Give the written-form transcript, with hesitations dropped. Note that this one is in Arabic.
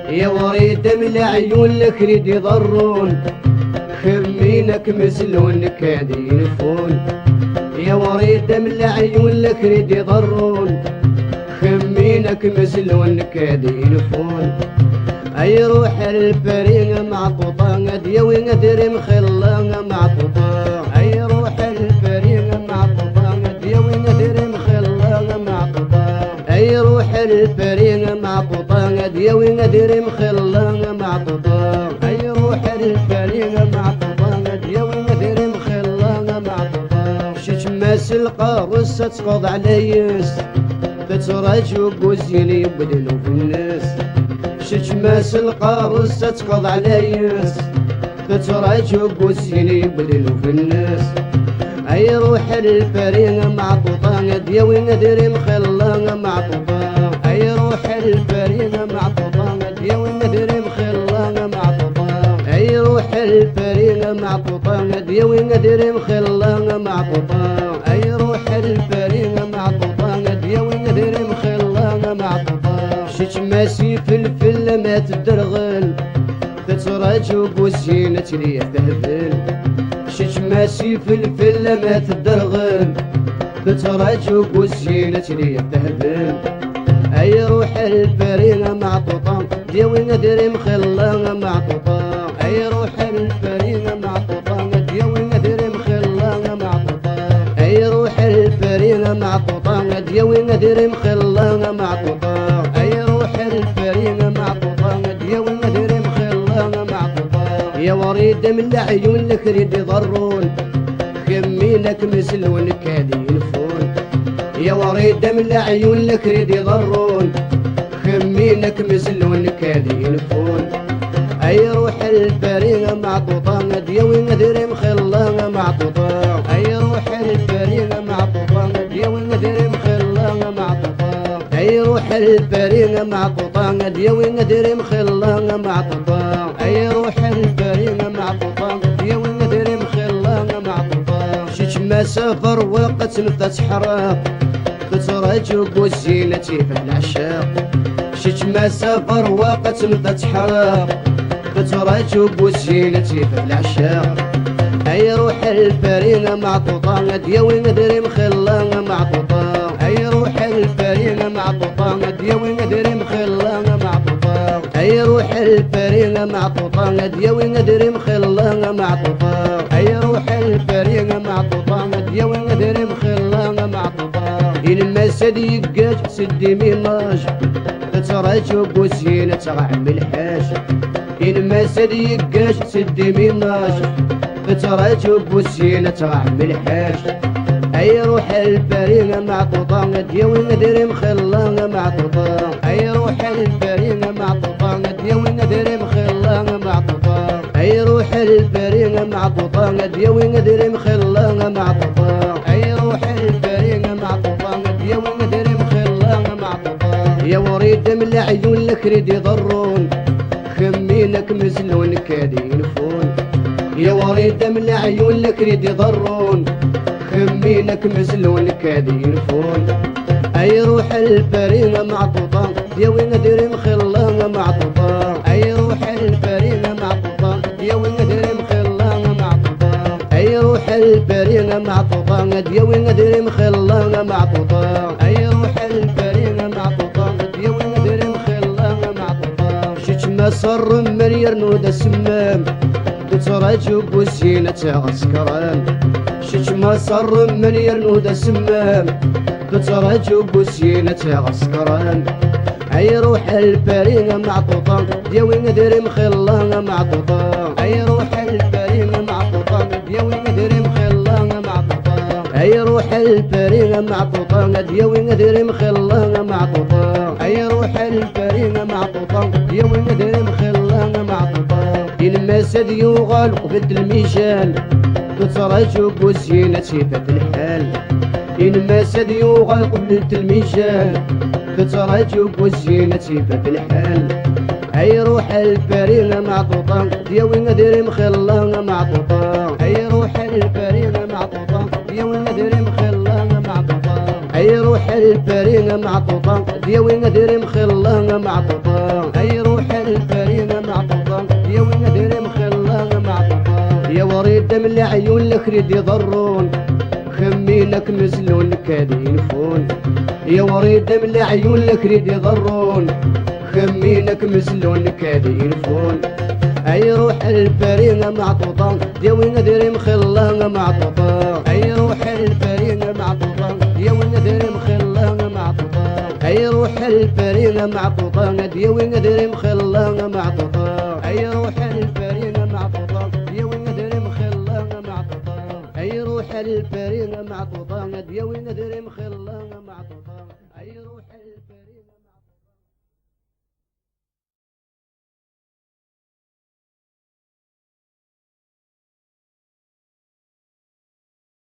يا وريد من العيون لك ريد يضرون، خمينك مسلون كادي ينفون. يا وريد من العيون لك ريد يضرون، خمينك مسلون كادي ينفون. اي روح الفريق معطوطة يا وين ادري مخلة معطوطة. اي روح الفريق معطوطة يا وين ادري مخلة معطوطة. اي روح الفريق معطوطة يا وين ادري مخلة معطوطة. اي روح الفريق معطوطة يا وين ادري مخلة معطوطة. شش ماس القارص تسقط عليس، تتراجع وزيني يبدلوا في الناس. شش ماس القارص تسقط عليس، تتراجع وزيني يبدلوا في الناس. اي روح الفريق معطوطة يا وين ادري مخلة معطوطة. اي روح الفريق معطوطة يا وين ادري مخلة معطوطة. اي روح الفريق معطوطة يا وين ادري مخلة معطوطة. اي روح الفريق معطوطة يا وين ادري مخلة معطوطة. شش ماسي فلفل ما تدرغل، تتراجع وزينة لي تهبل. شش ماسي فلفل ما تدرغل، تتراجع وزينة لي تهبل. اي روح الفريق معطوطة يا وين ادري مخلة معطوطة. اي روح الفريق معطوطة يا وين ادري مخلة معطوطة. اي روح الفريق معطوطة يا وين ادري مخلة معطوطة. اي روح الفريق معطوطة يا وين ادري مخلة معطوطة. يا وريد من العيون لك ريد يضرون، خمينك مسلون كادي ينفون. يا وريد من العيون لك ريد يضرون، خمينك مسلون كادي ينفون. اي روح الفريق معطوطة يا وين ادري مخلة معطوطة. اي روح الفريق معطوطة يا وين ادري مخلة معطوطة. اي روح الفريق معطوطة يا وين ادري مخلة معطوطة. اي روح الفريق معطوطة يا وين ادري مخلة معطوطة. شش ما سافر وقت مثل حراق، تتراجع وزينتي في العشاق. شش ما سافر وقت مثل حراق، تتراجع وزينتي في العشاق. اي روح الفريق معطوطة يا وين ادري مخلة معطوطة. اي روح الفريق معطوطة يا وين ادري مخلة معطوطة. اي روح الفريق معطوطة يا وين ادري مخلة معطوطة. اي روح الفريق معطوطة يا وين ادري مخلة معطوطة. المسد يقاش سدي ميناج، تتراجع وزينة عم الحاج. المسد يقاش سدي ميناج، تتراجع وزينة عم الحاج. اي روح الفريق معطوطة يا وين ادري مخلة معطوطة. اي روح الفريق معطوطة يا وين ادري مخلة معطوطة. اي روح الفريق معطوطة يا وين ادري مخلة معطوطة. اي روح الفريق معطوطة يا وين ادري مخلة معطوطة. يا وريد من العيون لك ريد يضرون، خمينك مسلون كادي ينفون. يا وريد من العيون لك ريد يضرون، خمينك مسلون كادي ينفون. اي روح الفريق معطوطة يا وين ادري مخلة معطوطة. اي روح الفريق معطوطة يا وين ادري مخلة معطوطة. اي روح الفريق معطوطة يا وين ادري مخلة معطوطة. اي روح الفريق معطوطة يا وين ادري مخلة معطوطة. شش ما صر من يرنود السمام، تتراجع وزينة عسكران. شش ما صر من يرنود السمام، تتراجع وزينة عسكران. اي روح الفريق معطوطة يا وين ادري مخلة معطوطة. اي روح الفريق معطوطة يا وين ادري مخلة معطوطة. اي روح الفريق معطوطة يا وين ادري مخلة معطوطة. اي روح الفريق معطوطة يا وين ادري مخلة معطوطة. المسد يغال وفد الميشان، تتراجع وزينتي في الحال. إن ما سديوغ قبلت الميشان تتراجوك والزينة تيبا في الحال أي روح الفريقة معطوطة دياوي نديري مخلة معطوطة أي روح الفريقة معطوطة دياوي نديري مخلة معطوطة أي روح الفريقة معطوطة دياوي نديري مخلة معطوطة أي روح الفريقة معطوطة دياوي نديري مخلة معطوطة يا وريد من العيون الكريد يضرون خمينك مزلون كادين فون يا وريد من العيون الكريد يضرون خمينك مزلون كادين فون أي روح الفريقة معطوطة دياوي نديري مخلة معطوطة أي روح الفريقة معطوطة دياوي نديري مخلة معطوطة أي روح الفريقة معطوطة دياوي نديري مخلة معطوطة أي روح الفريقة معطوطة دياوي نديري مخلة معطوطة أي روح الفريقة معطوطة دياوي نديري مخلة